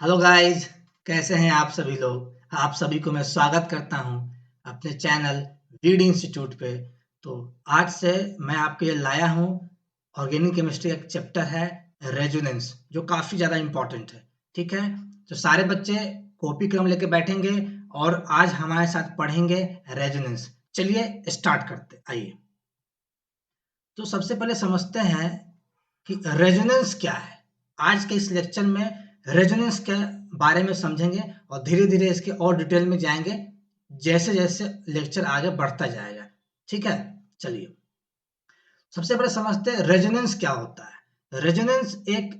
Hello guys, कैसे हैं आप सभी लोग। आप सभी को मैं स्वागत करता हूं अपने चैनल वीड इंस्टीट्यूट पे। तो आज से मैं आपके लिए लाया हूं ऑर्गेनिक केमिस्ट्री। एक चैप्टर है रेजोनेंस, जो काफी ज्यादा इंपॉर्टेंट है। ठीक है, तो सारे बच्चे कॉपी कलम लेके बैठेंगे और आज हमारे साथ पढ़ेंगे रेजोनेंस। चलिए स्टार्ट करते, आइए। तो सबसे पहले समझते हैं कि रेजोनेंस क्या है। आज के इस लेक्चर में रेजोनेंस के बारे में समझेंगे और धीरे धीरे इसके और डिटेल में जाएंगे जैसे जैसे लेक्चर आगे बढ़ता जाएगा। ठीक है, चलिए सबसे पहले समझते हैं रेजोनेंस क्या होता है। रेजोनेंस एक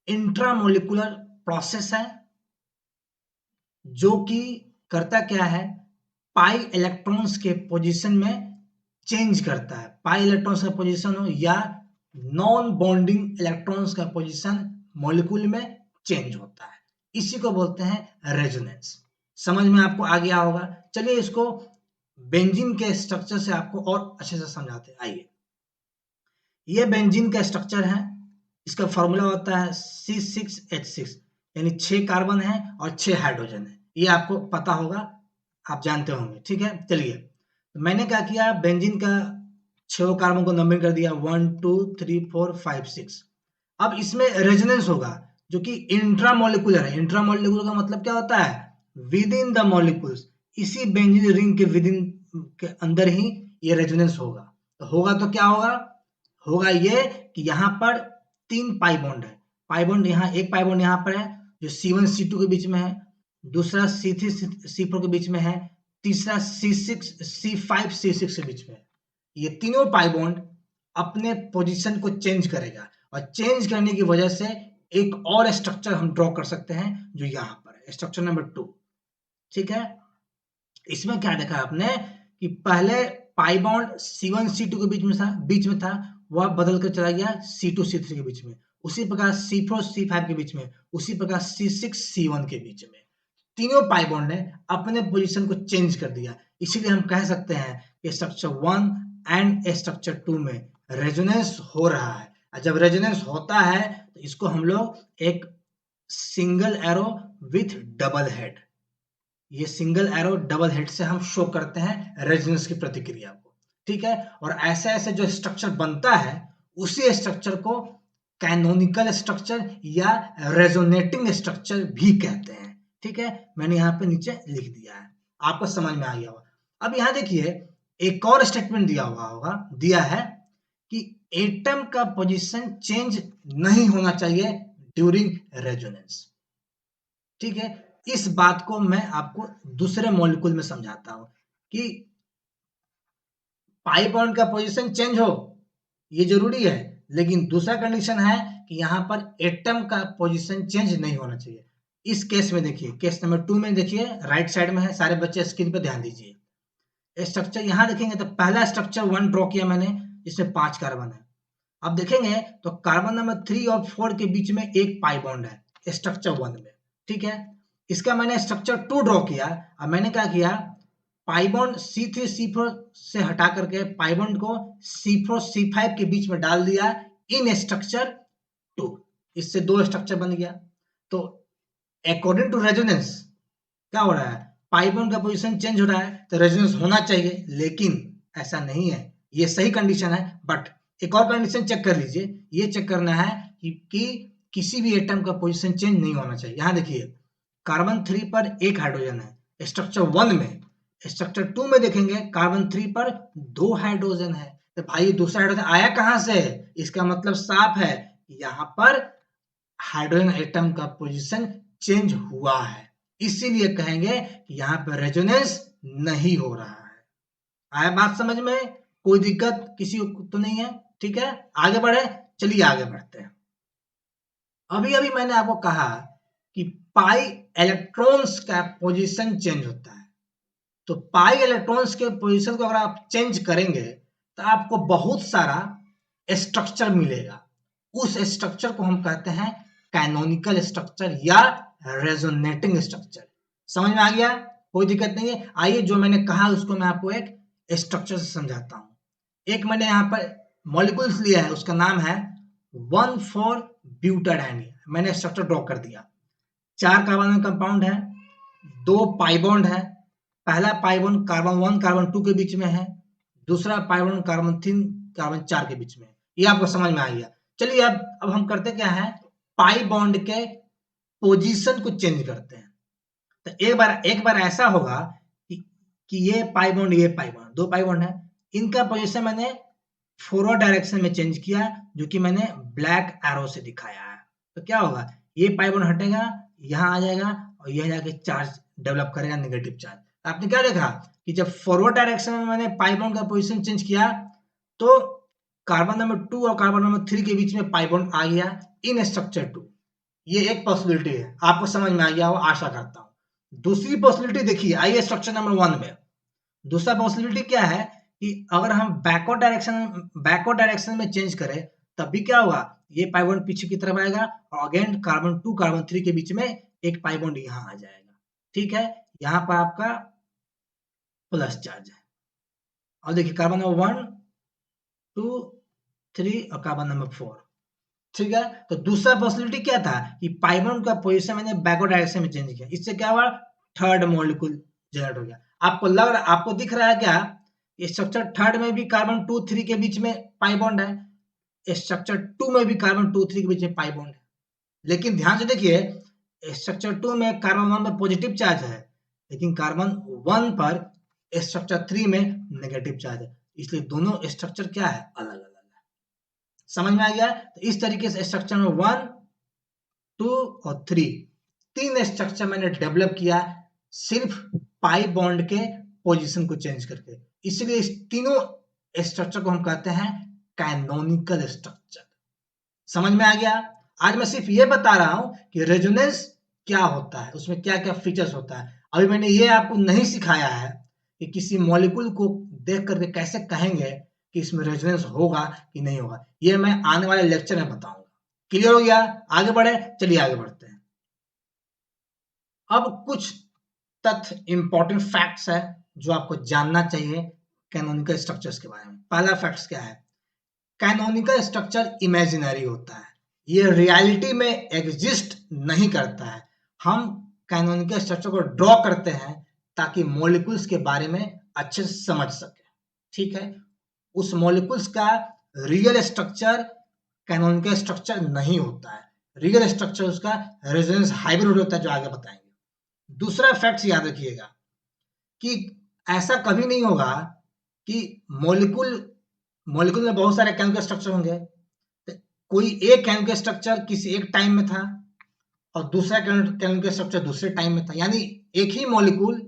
इंट्रामोलिकुलर प्रोसेस है जो कि करता क्या है, पाई इलेक्ट्रॉन्स के पोजीशन में चेंज करता है। पाई इलेक्ट्रॉन्स का पोजीशन हो या नॉन बॉन्डिंग इलेक्ट्रॉन्स का पोजीशन मॉलिक्यूल में चेंज होता है, इसी को बोलते हैं रेजोनेंस। समझ में आपको आ गया होगा। चलिए इसको बेंजीन के स्ट्रक्चर से आपको और अच्छे से समझाते हैं, आइए। ये बेंजीन का स्ट्रक्चर है। इसका फॉर्मूला होता है C6H6, यानी 6 कार्बन है और 6 हाइड्रोजन है। ये आपको पता होगा, आप जानते होंगे। ठीक है, चलिए तो मैंने क्या किया, बेंजीन का 6 कार्बन को नंबरिंग कर दिया 1 2 3 4 5 6। अब इसमें रेजोनेंस होगा जो कि इंट्रामोलिकुलर है। इंट्रामोलिकुलर का मतलब क्या होता है, विद इन द मॉलिक्यूल्स। इसी बेंजीन रिंग के विद इन के अंदर ही ये रेजोनेंस होगा। तो होगा तो क्या होगा, होगा ये कि यहाँ पर 3 पाई बॉन्ड है। पाई बॉन्ड यहाँ, एक पाई बॉन्ड यहाँ पर है जो C1 C2 के बीच में है, दूसरा C3 C4 के बीच में है, तीसरा C6 C5 C6 के बीच में है। ये तीनों पाई बॉन्ड अपने पोजीशन को चेंज करेगा और चेंज करने की वजह से एक और स्ट्रक्चर हम ड्रॉ कर सकते हैं जो यहाँ पर है, स्ट्रक्चर नंबर 2। ठीक है, इसमें क्या देखा आपने कि पहले पाई बॉन्ड C1 C2 के बीच में था, वह बदल कर चला गया C2 C3 के बीच में। उसी प्रकार C4 C5 के बीच में, उसी प्रकार C6 C1 के बीच में। तीनों पाई बॉन्ड ने अपने पोजीशन को चेंज कर दिया। इसीलिए हम कह सकते हैं कि स्ट्रक्चर 1 एंड स्ट्रक्चर 2 में रेजोनेंस हो रहा है। और जब रेजोनेंस होता है तो इसको हम लोग एक single arrow with double head, ये सिंगल एरो डबल हेड से हम शो करते हैं रेजोनेंस की प्रतिक्रिया को। ठीक है, और ऐसे ऐसे जो स्ट्रक्चर बनता है उसी स्ट्रक्चर को कैनोनिकल स्ट्रक्चर या रेजोनेटिंग स्ट्रक्चर भी कहते हैं। ठीक है, मैंने यहाँ पे नीचे लिख दिया है, आपको समझ में आ गया होगा। अब यहाँ देखिए एक और स्टेटमेंट दिया है कि एटम का पोजीशन चेंज नहीं होना चाहिए ड्यूरिंग रेजोनेंस। ठीक है, इस बात को मैं आपको दूसरे मॉलिक्यूल में समझाता हूं कि पाई बॉन्ड का पोजीशन चेंज हो ये जरूरी है, लेकिन दूसरा कंडीशन है कि यहाँ पर एटम का पोजीशन चेंज नहीं होना चाहिए। इस केस में देखिए, केस नंबर 2 में देखिए, राइट साइड में है, सारे बच्चे स्क्रीन पर ध्यान दीजिए। स्ट्रक्चर यहाँ देखेंगे तो पहला स्ट्रक्चर 1 ड्रॉ किया मैंने, जिसमें 5 कार्बन है। अब देखेंगे तो कार्बन नंबर 3 और 4 के बीच में एक पाई बॉन्ड है स्ट्रक्चर 1 में। ठीक है, इसका मैंने स्ट्रक्चर 2 ड्रॉ किया। अब मैंने क्या किया, पाई बॉन्ड C3 C4 से हटा करके पाई बॉन्ड को C4 C5 के बीच में डाल दिया इन स्ट्रक्चर 2। इससे दो स्ट्रक्चर बन गया। तो अकॉर्डिंग टू रेजोनेंस क्या हो रहा है, पाई बॉन्ड का पोजीशन चेंज हो रहा है तो रेजोनेंस होना चाहिए, लेकिन ऐसा नहीं है। ये सही कंडीशन है, बट एक और कंडीशन चेक कर लीजिए। ये चेक करना है कि किसी भी एटम का पोजीशन चेंज नहीं होना चाहिए। यहाँ देखिए कार्बन 3 पर एक हाइड्रोजन है स्ट्रक्चर 1 में, स्ट्रक्चर 2 में देखेंगे कार्बन 3 पर 2 हाइड्रोजन है। तो भाई दूसरा हाइड्रोजन आया कहां से, इसका मतलब साफ है यहाँ पर हाइड्रोजन एटम का पोजीशन चेंज हुआ है, इसीलिए कहेंगे कि यहाँ पर रेजोनेंस नहीं हो रहा है। आया बात समझ में, कोई दिक्कत किसी को तो नहीं है। ठीक है, आगे बढ़े, चलिए आगे बढ़ते हैं। अभी अभी मैंने आपको कहा कि पाई इलेक्ट्रॉन्स का पोजीशन चेंज होता है। तो पाई इलेक्ट्रॉन्स के पोजीशन को अगर आप चेंज करेंगे तो आपको बहुत सारा स्ट्रक्चर मिलेगा। उस स्ट्रक्चर को हम कहते हैं कैनोनिकल स्ट्रक्चर या रेजोनेटिंग स्ट्रक्चर। समझ में आ गया, कोई दिक्कत नहीं है। आइए जो मैंने कहा उसको मैं आपको एक स्ट्रक्चर से समझाता हूं। एक मैंने यहाँ पर मॉलिक्यूल्स लिया है, उसका नाम है 1,4 ब्यूटाडाइन। मैंने स्ट्रक्चर ड्रॉ कर दिया। 4 कार्बन कंपाउंड है, 2 पाई बॉन्ड है। पहला पाई बॉन्ड कार्बन 1 कार्बन 2 के बीच में है, दूसरा पाई बॉन्ड कार्बन 3 कार्बन 4 के बीच में है। ये आपको समझ में आ गया। चलिए अब हम करते क्या है, पाई बॉन्ड के पोजीशन को चेंज करते हैं। तो एक बार ऐसा होगा कि ये पाई बॉन्ड दो पाई बॉन्ड है, इनका पोजीशन मैंने फॉरवर्ड डायरेक्शन में चेंज किया, जो कि मैंने ब्लैक एरो से दिखाया है। तो क्या होगा, ये पाई बॉन्ड हटेगा, यहाँ आ जाएगा और यह जाके चार्ज डेवलप करेगा, नेगेटिव चार्ज। आपने क्या देखा कि जब फॉरवर्ड डायरेक्शन में मैंने पाई बॉन्ड का पोजीशन चेंज किया तो कार्बन नंबर 2 और कार्बन नंबर 3 के बीच में पाई बॉन्ड आ गया इन स्ट्रक्चर 2। ये एक पॉसिबिलिटी है, आपको समझ में आ गया हो आशा करता हूं। दूसरी पॉसिबिलिटी देखिए, आइए स्ट्रक्चर नंबर 1 में। दूसरा पॉसिबिलिटी क्या है कि अगर हम बैकवर्ड डायरेक्शन में चेंज करें तब भी क्या होगा, ये पाई बॉन्ड पीछे की तरफ आएगा और अगेन कार्बन 2 कार्बन 3 के बीच में एक पाई बॉन्ड यहां आ जाएगा। ठीक है, यहां पर आपका प्लस चार्ज है। और देखिए कार्बन नंबर 1 2 3 और कार्बन नंबर 4। ठीक है, तो दूसरा पॉसिबिलिटी क्या था कि पाई बॉन्ड का पोजीशन मैंने बैकवर्ड डायरेक्शन में चेंज किया, इससे क्या हुआ, थर्ड मॉलिक्यूल जनरेट हो गया। आपको दिख रहा है क्या, स्ट्रक्चर थर्ड में भी कार्बन 2 3 के बीच में पाई बॉन्ड है, स्ट्रक्चर 2 में भी कार्बन 2 3 के बीच में पाई बॉन्ड है। लेकिन ध्यान से देखिए, स्ट्रक्चर 2 में कार्बन 1 में पॉजिटिव चार्ज है, लेकिन कार्बन 1 पर स्ट्रक्चर 3 में नेगेटिव चार्ज है, इसलिए दोनों स्ट्रक्चर क्या है, अलग अलग है। समझ में आ गया। तो इस तरीके से स्ट्रक्चर में 1 2 और 3 तीन स्ट्रक्चर मैंने डेवलप किया सिर्फ पाई बॉन्ड के पोजीशन को चेंज करके, इसलिए इस तीनों स्ट्रक्चर को हम कहते हैं कैनोनिकल स्ट्रक्चर। समझ में आ गया। आज मैं सिर्फ ये बता रहा हूं कि रेजोनेंस क्या होता है, उसमें क्या क्या फीचर्स होता है। अभी मैंने ये आपको नहीं सिखाया है कि किसी मॉलिक्यूल को देख करके कैसे कहेंगे कि इसमें रेजोनेंस होगा कि नहीं होगा, ये मैं आने वाले लेक्चर में बताऊंगा। क्लियर हो गया, आगे बढ़े, चलिए आगे बढ़ते हैं। अब कुछ तथ्य इंपॉर्टेंट फैक्ट्स है जो आपको जानना चाहिए कैनोनिकल स्ट्रक्चर्स के बारे में। पहला फैक्ट्स क्या है, कैनोनिकल स्ट्रक्चर इमेजिनरी होता है, ये रियलिटी में एग्जिस्ट नहीं करता है। हम कैनोनिकल स्ट्रक्चर को ड्रॉ करते हैं ताकि मॉलिक्यूल्स के बारे में अच्छे से समझ सके। ठीक है, उस मॉलिक्यूल्स का रियल स्ट्रक्चर कैनोनिकल स्ट्रक्चर नहीं होता है, रियल स्ट्रक्चर उसका रेजोनेंस हाइब्रिड होता है, जो आगे बताएंगे। दूसरा फैक्ट याद रखिएगा कि ऐसा कभी नहीं होगा कि मॉलिक्यूल में बहुत सारे केमिकल स्ट्रक्चर होंगे, कोई एक केमिकल स्ट्रक्चर किसी एक टाइम में था और दूसरा केमिकल स्ट्रक्चर दूसरे टाइम में था, यानी एक ही मॉलिक्यूल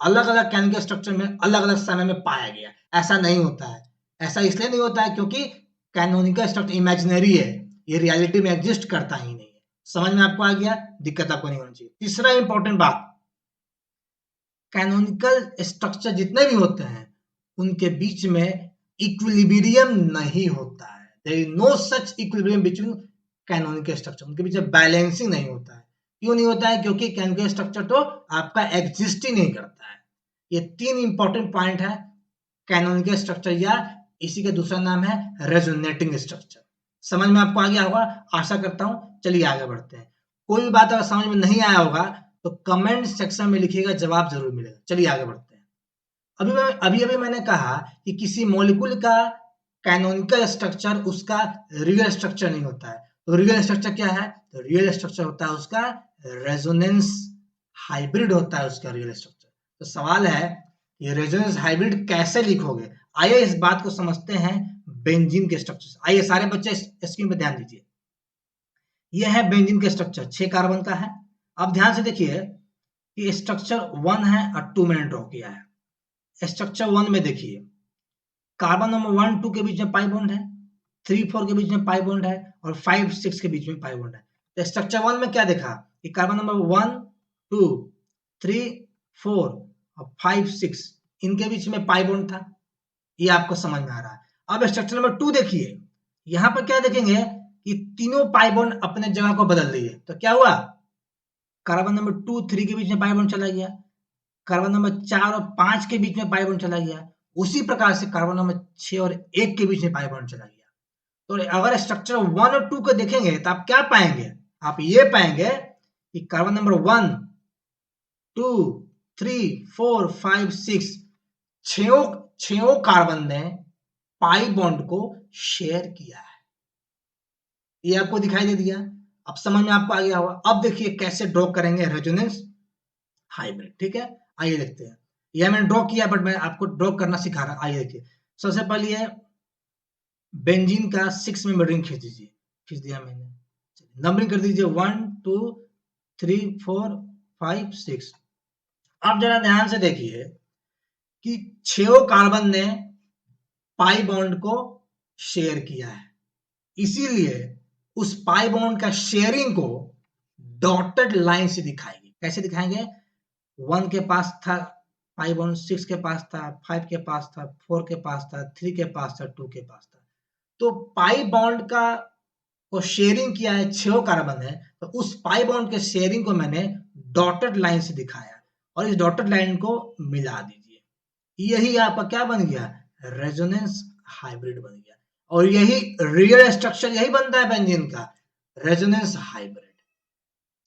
अलग अलग केमिकल स्ट्रक्चर में अलग अलग समय में पाया गया। ऐसा नहीं होता है। ऐसा इसलिए नहीं होता है क्योंकि कैनोनिकल स्ट्रक्चर इमेजिनरी है, ये रियलिटी में एग्जिस्ट करता ही नहीं है। समझ में आपको आ गया, दिक्कत आपको नहीं होनी चाहिए। तीसरा इंपॉर्टेंट बात, कैनोनिकल स्ट्रक्चर जितने भी होते हैं उनके बीच में इक्विलिब्रियम नहीं होता है, there is no such equilibrium between canonical structure, उनके बीच में बैलेंसिंग नहीं होता है। क्यों नहीं होता है, क्योंकि कैनोनिकल स्ट्रक्चर तो आपका एग्जिस्ट ही नहीं करता है। ये तीन इंपॉर्टेंट पॉइंट है कैनोनिकल स्ट्रक्चर, या इसी का दूसरा नाम है रेजोनेटिंग स्ट्रक्चर। समझ में आपको आ गया होगा, आशा करता हूं। चलिए आगे बढ़ते हैं। कोई भी बात अगर समझ में नहीं आया होगा तो कमेंट सेक्शन में लिखिएगा, जवाब जरूर मिलेगा। चलिए आगे बढ़ते हैं। अभी मैंने कहा कि किसी मॉलिक्यूल का कैनोनिकल स्ट्रक्चर उसका रियल स्ट्रक्चर नहीं होता है। तो रियल स्ट्रक्चर क्या है, तो रियल स्ट्रक्चर होता है उसका रेजोनेंस हाइब्रिड होता है उसका रियल स्ट्रक्चर। तो सवाल है ये रेजोनेंस हाइब्रिड कैसे लिखोगे। आइए इस बात को समझते हैं बेंजीन के स्ट्रक्चर से। आइए सारे बच्चे स्क्रीन पे ध्यान दीजिए, यह है बेंजीन का स्ट्रक्चर, 6 कार्बन का है। अब ध्यान से देखिए कि स्ट्रक्चर 1 है और 2 मैंने ड्रॉ किया है। स्ट्रक्चर 1 में देखिए कार्बन नंबर 1 2 के बीच में पाई बॉन्ड है, 3 4 के बीच में पाई बॉन्ड है और 5 6 के बीच में पाई बॉन्ड है। तो स्ट्रक्चर 1 में क्या देखा कि कार्बन नंबर 1 2 3 4 और 5 6 इनके बीच में पाई बॉन्ड था, ये आपको समझ में आ रहा है। अब स्ट्रक्चर नंबर 2 देखिए, यहां पर क्या देखेंगे कि तीनों पाई बॉन्ड अपने जगह को बदल दिए। तो क्या हुआ, कार्बन नंबर 2 3 के बीच में पाई बॉन्ड चला गया, कार्बन नंबर 4 और 5 के बीच में पाई बॉन्ड चला गया, उसी प्रकार से कार्बन नंबर 6 और 1 के बीच में पाई बॉन्ड चला गया। तो अगर स्ट्रक्चर 1 और 2 को देखेंगे तो आप क्या पाएंगे, आप ये पाएंगे कि कार्बन नंबर 1, 2, 3, 4, 5, 6 छो कार्बन ने पाई बॉन्ड को शेयर किया है। ये आपको दिखाई दे दिया। अब समझ में आपको आ गया होगा। अब देखिए कैसे ड्रॉ करेंगे रेजोनेंस हाइब्रिड। ठीक है, आइए देखते हैं। यह मैंने ड्रॉ किया, बट मैं आपको ड्रॉ करना सिखा रहा। आइए देखिए, सबसे पहले ये बेंजीन का 6 में रिंग खींच दीजिए। खींच दिया मैंने, नंबरिंग कर दीजिए 1, 2, 3, 4, 5, 6। अब जरा ध्यान से देखिए कि 6 कार्बन ने पाई बॉन्ड को शेयर किया है, इसीलिए उस पाई बॉन्ड का शेयरिंग को डॉटेड लाइन से दिखाएंगे। कैसे दिखाएंगे? 1 के पास था पाई बॉन्ड, 6 के पास था, 5 के पास था, 4 के पास था, 3 के पास था, 2 के पास था। तो पाई बॉन्ड का को शेयरिंग किया है, 6 कार्बन है, तो उस पाई बॉन्ड के शेयरिंग को मैंने डॉटेड लाइन से दिखाया और इस डॉटेड लाइन को मिला दीजिए। यही आपका क्या बन गया? रेजोनेंस हाइब्रिड बन गया। और यही रियल स्ट्रक्चर यही बनता है बेंजीन का, रेजोनेंस हाइब्रिड।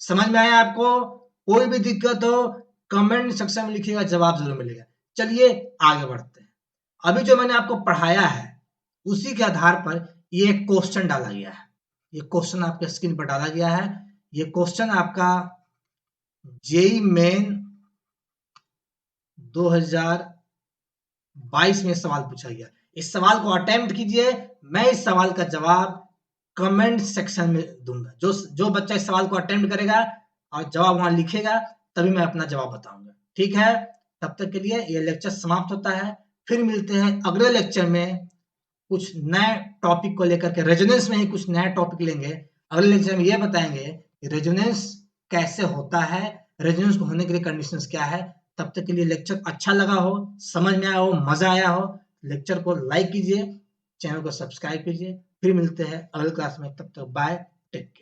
समझ में आया आपको? कोई भी दिक्कत हो कमेंट सेक्शन में लिखिएगा, जवाब जरूर मिलेगा। चलिए आगे बढ़ते हैं। अभी जो मैंने आपको पढ़ाया है उसी के आधार पर ये क्वेश्चन डाला गया है। ये क्वेश्चन आपके स्क्रीन पर डाला गया है। ये क्वेश्चन आपका जेई मेन 2022 में सवाल पूछा गया। इस सवाल को अटेम्प्ट कीजिए, मैं इस सवाल का जवाब कमेंट सेक्शन में दूंगा। जो बच्चा इस सवाल को अटेम्प्ट करेगा और जवाब वहां लिखेगा, तभी मैं अपना जवाब बताऊंगा। ठीक है, तब तक के लिए ये लेक्चर समाप्त होता है। फिर मिलते हैं अगले लेक्चर में कुछ नए टॉपिक को लेकर के। रेजोनेंस में ही कुछ नया टॉपिक लेंगे। अगले लेक्चर में ये बताएंगे कि रेजोनेंस कैसे होता है, रेजोनेंस को होने के लिए कंडीशंस क्या है। तब तक के लिए लेक्चर अच्छा लगा हो, समझ में आया हो, मजा आया हो, लेक्चर को लाइक कीजिए, चैनल को सब्सक्राइब कीजिए। फिर मिलते हैं अगले क्लास में, तब तक बाय, टेक केयर।